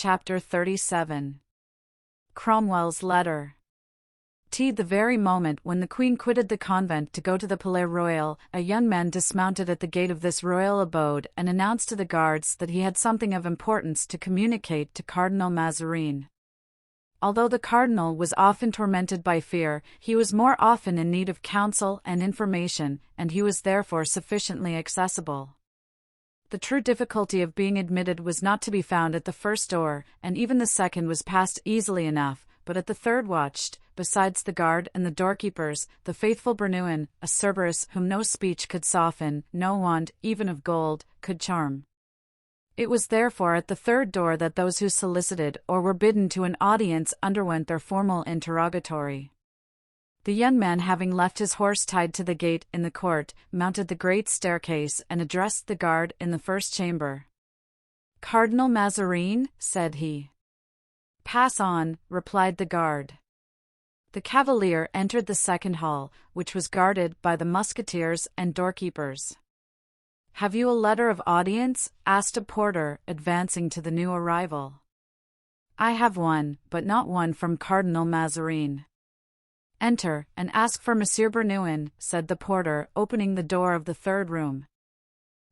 Chapter 37. Cromwell's Letter. The very moment when the Queen quitted the convent to go to the Palais Royal, a young man dismounted at the gate of this royal abode and announced to the guards that he had something of importance to communicate to Cardinal Mazarin. Although the cardinal was often tormented by fear, he was more often in need of counsel and information, and he was therefore sufficiently accessible. The true difficulty of being admitted was not to be found at the first door, and even the second was passed easily enough, but at the third watched, besides the guard and the doorkeepers, the faithful Bernouin, a Cerberus whom no speech could soften, no wand, even of gold, could charm. It was therefore at the third door that those who solicited or were bidden to an audience underwent their formal interrogatory. The young man, having left his horse tied to the gate in the court, mounted the great staircase and addressed the guard in the first chamber. "Cardinal Mazarin," said he. "Pass on," replied the guard. The cavalier entered the second hall, which was guarded by the musketeers and doorkeepers. "Have you a letter of audience?" asked a porter, advancing to the new arrival. "I have one, but not one from Cardinal Mazarin." "Enter, and ask for Monsieur Bernouin," said the porter, opening the door of the third room.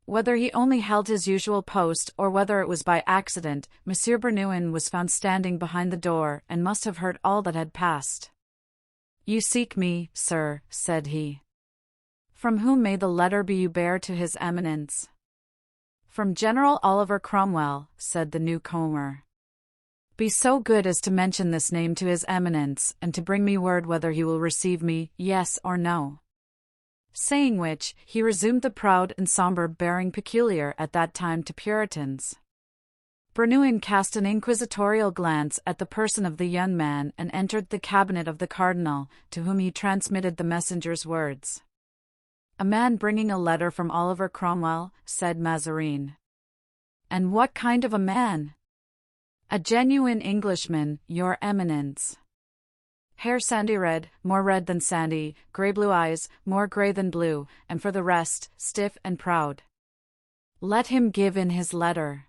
Whether he only held his usual post or whether it was by accident, Monsieur Bernouin was found standing behind the door and must have heard all that had passed. "You seek me, sir," said he. "From whom may the letter be you bear to His Eminence?" "From General Oliver Cromwell," said the newcomer. "Be so good as to mention this name to His Eminence, and to bring me word whether he will receive me, yes or no." Saying which, he resumed the proud and sombre bearing peculiar at that time to Puritans. Bernouin cast an inquisitorial glance at the person of the young man and entered the cabinet of the cardinal, to whom he transmitted the messenger's words. "A man bringing a letter from Oliver Cromwell," said Mazarin. "And what kind of a man?" "A genuine Englishman, your Eminence. Hair sandy red, more red than sandy, grey-blue eyes, more grey than blue, and for the rest, stiff and proud." "Let him give in his letter."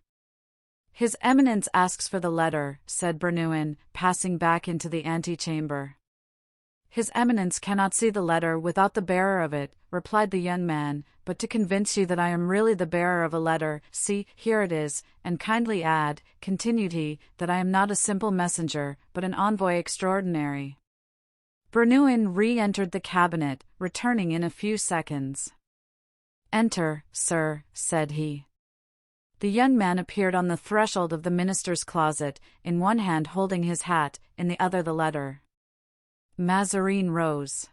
"His Eminence asks for the letter," said Bernouin, passing back into the antechamber. "His Eminence cannot see the letter without the bearer of it," replied the young man, "but to convince you that I am really the bearer of a letter, see, here it is, and kindly add," continued he, "that I am not a simple messenger, but an envoy extraordinary." Bernouin re-entered the cabinet, returning in a few seconds. "Enter, sir," said he. The young man appeared on the threshold of the minister's closet, in one hand holding his hat, in the other the letter. Mazarin rose.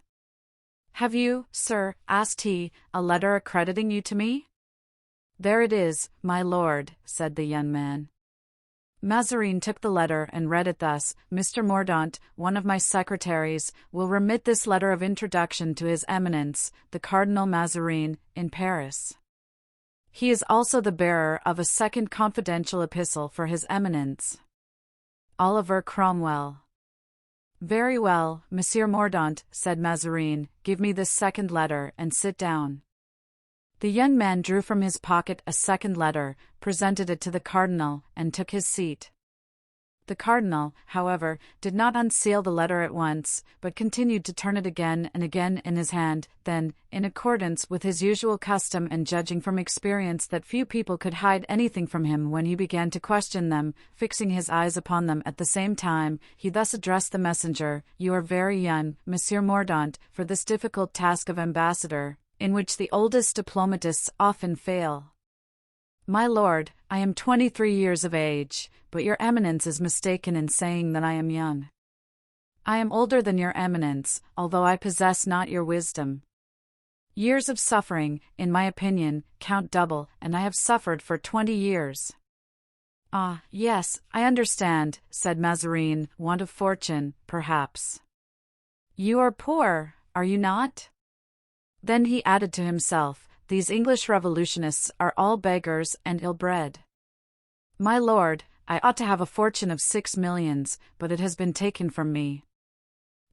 "Have you, sir," asked he, "a letter accrediting you to me?" "There it is, my lord," said the young man. Mazarin took the letter and read it thus: "Mr. Mordaunt, one of my secretaries, will remit this letter of introduction to His Eminence, the Cardinal Mazarin, in Paris. He is also the bearer of a second confidential epistle for His Eminence. Oliver Cromwell." "Very well, Monsieur Mordaunt," said Mazarin, "give me this second letter, and sit down." The young man drew from his pocket a second letter, presented it to the cardinal, and took his seat. The cardinal, however, did not unseal the letter at once, but continued to turn it again and again in his hand. Then, in accordance with his usual custom and judging from experience that few people could hide anything from him when he began to question them, fixing his eyes upon them at the same time, he thus addressed the messenger: "You are very young, Monsieur Mordaunt, for this difficult task of ambassador, in which the oldest diplomatists often fail. My lord, I am 23 years of age, but your Eminence is mistaken in saying that I am young. I am older than your Eminence, although I possess not your wisdom. Years of suffering, in my opinion, count double, and I have suffered for 20 years. "Ah, yes, I understand," said Mazarin, "want of fortune, perhaps. You are poor, are you not?" Then he added to himself, "These English revolutionists are all beggars and ill-bred. My lord, I ought to have a fortune of 6 millions, but it has been taken from me."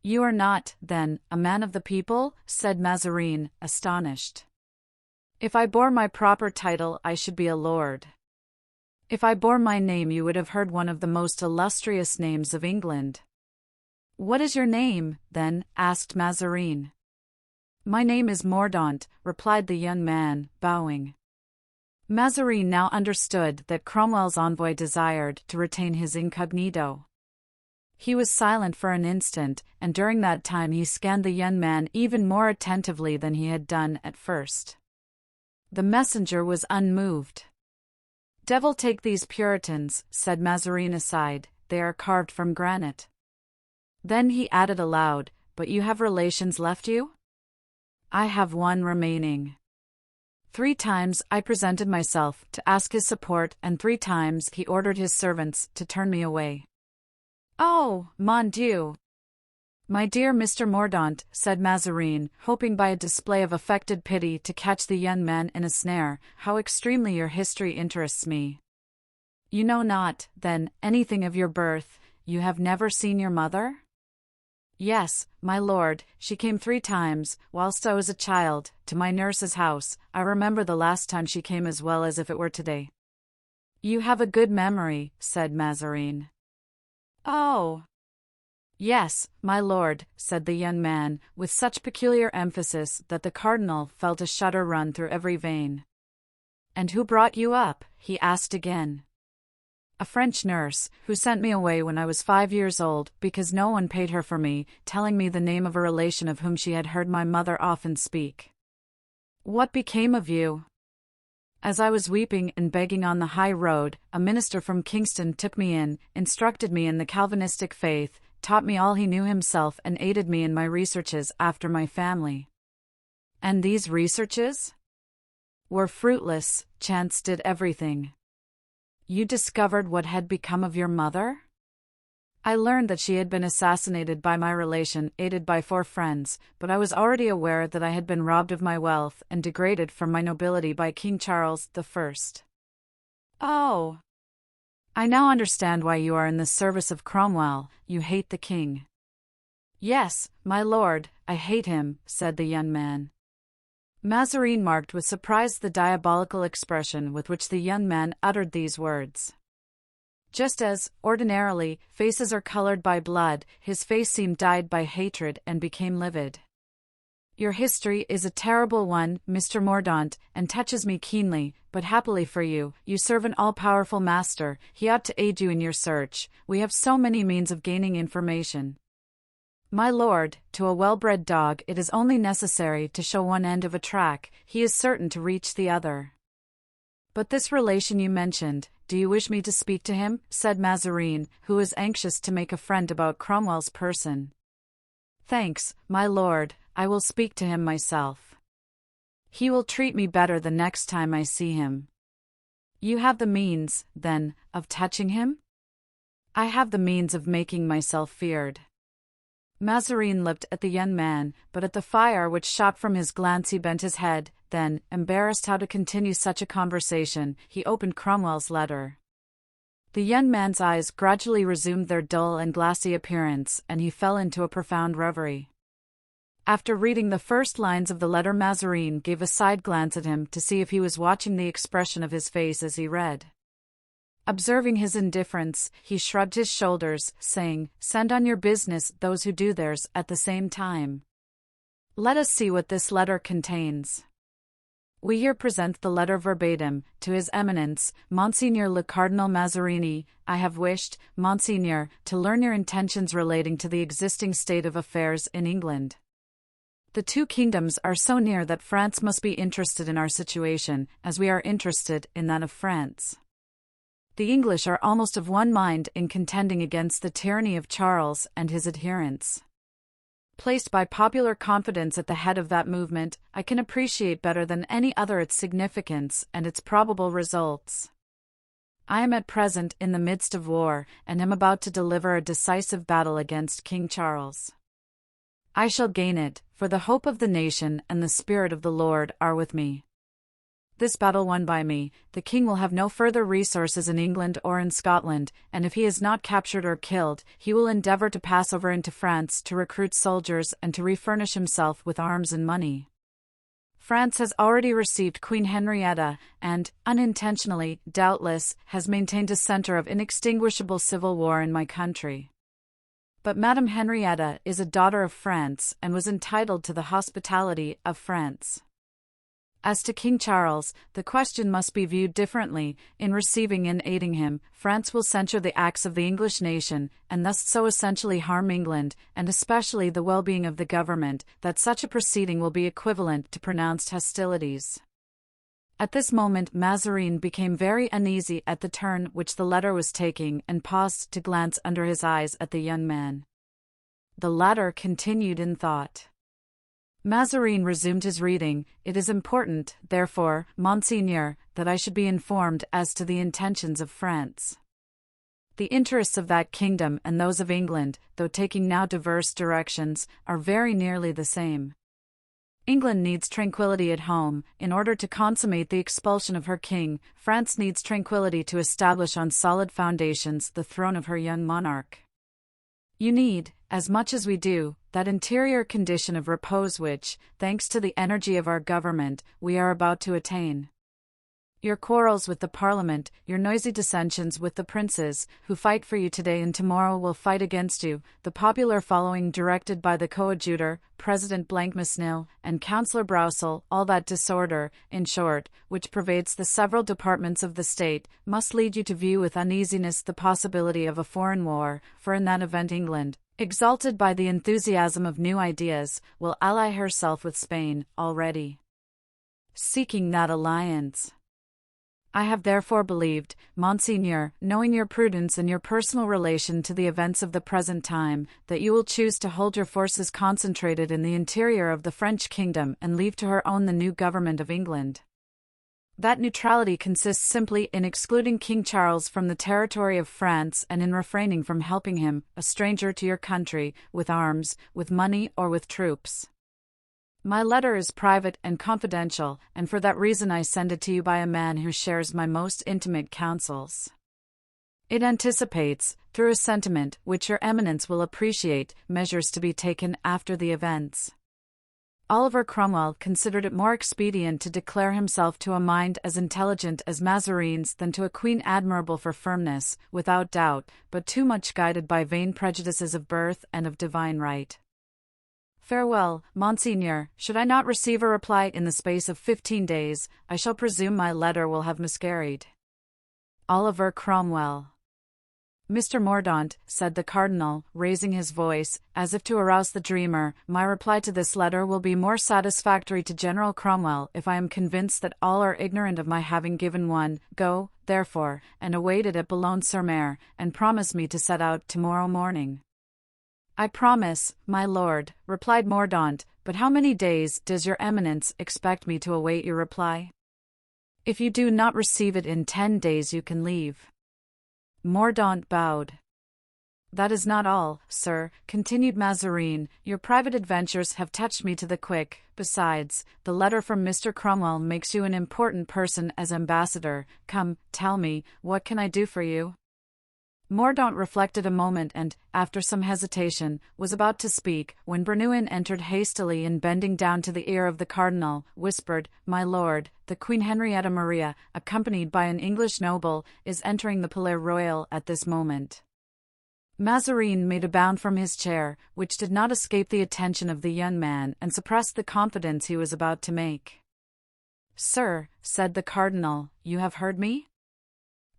"You are not, then, a man of the people?" said Mazarin, astonished. "If I bore my proper title I should be a lord." If I bore my name, you would have heard one of the most illustrious names of England. What is your name, then? Asked Mazarin. My name is Mordaunt, replied the young man, bowing. Mazarin now understood that Cromwell's envoy desired to retain his incognito. He was silent for an instant, and during that time he scanned the young man even more attentively than he had done at first. The messenger was unmoved. "Devil take these Puritans," said Mazarin aside, "they are carved from granite." Then he added aloud, "But you have relations left you?" "I have one remaining." 3 times I presented myself to ask his support, and 3 times he ordered his servants to turn me away. "Oh, mon Dieu!" "My dear Mr. Mordaunt," said Mazarin, hoping by a display of affected pity to catch the young man in a snare, "how extremely your history interests me. You know not, then, anything of your birth? You have never seen your mother?" "Yes, my lord, she came 3 times, whilst I was a child, to my nurse's house. I remember the last time she came as well as if it were today." "You have a good memory," said Mazarin. "Oh! Yes, my lord," said the young man, with such peculiar emphasis that the cardinal felt a shudder run through every vein. "And who brought you up?" he asked again. "A French nurse, who sent me away when I was 5 years old, because no one paid her for me, telling me the name of a relation of whom she had heard my mother often speak." "What became of you?" "As I was weeping and begging on the high road, a minister from Kingston took me in, instructed me in the Calvinistic faith, taught me all he knew himself, and aided me in my researches after my family." "And these researches?" "Were fruitless. Chance did everything." "You discovered what had become of your mother?" "I learned that she had been assassinated by my relation, aided by 4 friends, but I was already aware that I had been robbed of my wealth and degraded from my nobility by King Charles I. "Oh! I now understand why you are in the service of Cromwell. You hate the king." "Yes, my lord, I hate him," said the young man. Mazarin marked with surprise the diabolical expression with which the young man uttered these words. Just as, ordinarily, faces are colored by blood, his face seemed dyed by hatred and became livid. "Your history is a terrible one, Mr. Mordaunt, and touches me keenly, but happily for you, you serve an all-powerful master. He ought to aid you in your search. We have so many means of gaining information." "My lord, to a well-bred dog it is only necessary to show one end of a track, he is certain to reach the other." "But this relation you mentioned, do you wish me to speak to him?" said Mazarin, who was anxious to make a friend about Cromwell's person. "Thanks, my lord, I will speak to him myself. He will treat me better the next time I see him." "You have the means, then, of touching him?" "I have the means of making myself feared." Mazarin looked at the young man, but at the fire which shot from his glance he bent his head. Then, embarrassed how to continue such a conversation, he opened Cromwell's letter. The young man's eyes gradually resumed their dull and glassy appearance, and he fell into a profound reverie. After reading the first lines of the letter, Mazarin gave a side glance at him to see if he was watching the expression of his face as he read. Observing his indifference, he shrugged his shoulders, saying, "Send on your business those who do theirs at the same time. Let us see what this letter contains." We here present the letter verbatim, to His Eminence, Monseigneur le Cardinal Mazarini. "I have wished, Monseigneur, to learn your intentions relating to the existing state of affairs in England. The 2 kingdoms are so near that France must be interested in our situation, as we are interested in that of France. The English are almost of one mind in contending against the tyranny of Charles and his adherents. Placed by popular confidence at the head of that movement, I can appreciate better than any other its significance and its probable results. I am at present in the midst of war, and am about to deliver a decisive battle against King Charles. I shall gain it, for the hope of the nation and the Spirit of the Lord are with me. This battle won by me, the king will have no further resources in England or in Scotland, and if he is not captured or killed, he will endeavour to pass over into France to recruit soldiers and to refurnish himself with arms and money. France has already received Queen Henrietta, and, unintentionally, doubtless, has maintained a center of inextinguishable civil war in my country. But Madame Henrietta is a daughter of France and was entitled to the hospitality of France. As to King Charles, the question must be viewed differently. In receiving and aiding him, France will censure the acts of the English nation, and thus so essentially harm England, and especially the well-being of the government, that such a proceeding will be equivalent to pronounced hostilities. At this moment Mazarin became very uneasy at the turn which the letter was taking, and paused to glance under his eyes at the young man. The latter continued in thought. Mazarin resumed his reading. It is important, therefore, Monseigneur, that I should be informed as to the intentions of France. The interests of that kingdom and those of England, though taking now diverse directions, are very nearly the same. England needs tranquility at home, in order to consummate the expulsion of her king. France needs tranquility to establish on solid foundations the throne of her young monarch. You need, as much as we do, that interior condition of repose which, thanks to the energy of our government, we are about to attain. Your quarrels with the Parliament, your noisy dissensions with the princes, who fight for you today and tomorrow will fight against you, the popular following directed by the coadjutor, President Blancmesnil, and Councillor Broussel, all that disorder, in short, which pervades the several departments of the state, must lead you to view with uneasiness the possibility of a foreign war, for in that event England, exalted by the enthusiasm of new ideas, will ally herself with Spain, already seeking that alliance. I have therefore believed, Monseigneur, knowing your prudence and your personal relation to the events of the present time, that you will choose to hold your forces concentrated in the interior of the French kingdom and leave to her own the new government of England. That neutrality consists simply in excluding King Charles from the territory of France and in refraining from helping him, a stranger to your country, with arms, with money or with troops. My letter is private and confidential, and for that reason I send it to you by a man who shares my most intimate counsels. It anticipates, through a sentiment which your eminence will appreciate, measures to be taken after the events. Oliver Cromwell considered it more expedient to declare himself to a mind as intelligent as Mazarin's than to a queen admirable for firmness, without doubt, but too much guided by vain prejudices of birth and of divine right. Farewell, Monseigneur. Should I not receive a reply in the space of 15 days, I shall presume my letter will have miscarried. Oliver Cromwell. Mr. Mordaunt, said the cardinal, raising his voice, as if to arouse the dreamer, my reply to this letter will be more satisfactory to General Cromwell if I am convinced that all are ignorant of my having given one. Go, therefore, and await it at Boulogne-sur-Mer, and promise me to set out tomorrow morning. I promise, my lord, replied Mordaunt, but how many days does your eminence expect me to await your reply? If you do not receive it in 10 days you can leave. Mordaunt bowed. That is not all, sir, continued Mazarin, your private adventures have touched me to the quick. Besides, the letter from Mr. Cromwell makes you an important person as ambassador. Come, tell me, what can I do for you? Mordaunt reflected a moment and, after some hesitation, was about to speak, when Bernouin entered hastily and bending down to the ear of the cardinal, whispered, My lord, the Queen Henrietta Maria, accompanied by an English noble, is entering the Palais Royal at this moment. Mazarin made a bound from his chair, which did not escape the attention of the young man, and suppressed the confidence he was about to make. Sir, said the cardinal, you have heard me?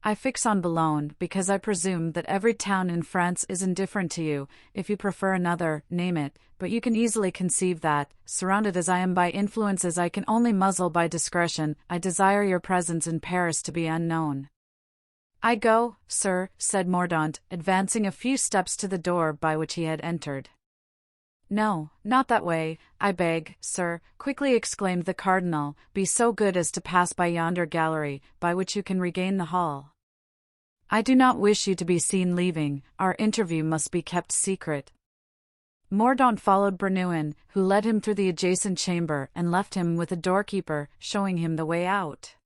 I fix on Boulogne because I presume that every town in France is indifferent to you. If you prefer another, name it, but you can easily conceive that, surrounded as I am by influences I can only muzzle by discretion, I desire your presence in Paris to be unknown. I go, sir, said Mordaunt, advancing a few steps to the door by which he had entered. No, not that way, I beg, sir, quickly exclaimed the cardinal, be so good as to pass by yonder gallery, by which you can regain the hall. I do not wish you to be seen leaving, our interview must be kept secret. Mordaunt followed Bernouin, who led him through the adjacent chamber and left him with a doorkeeper, showing him the way out.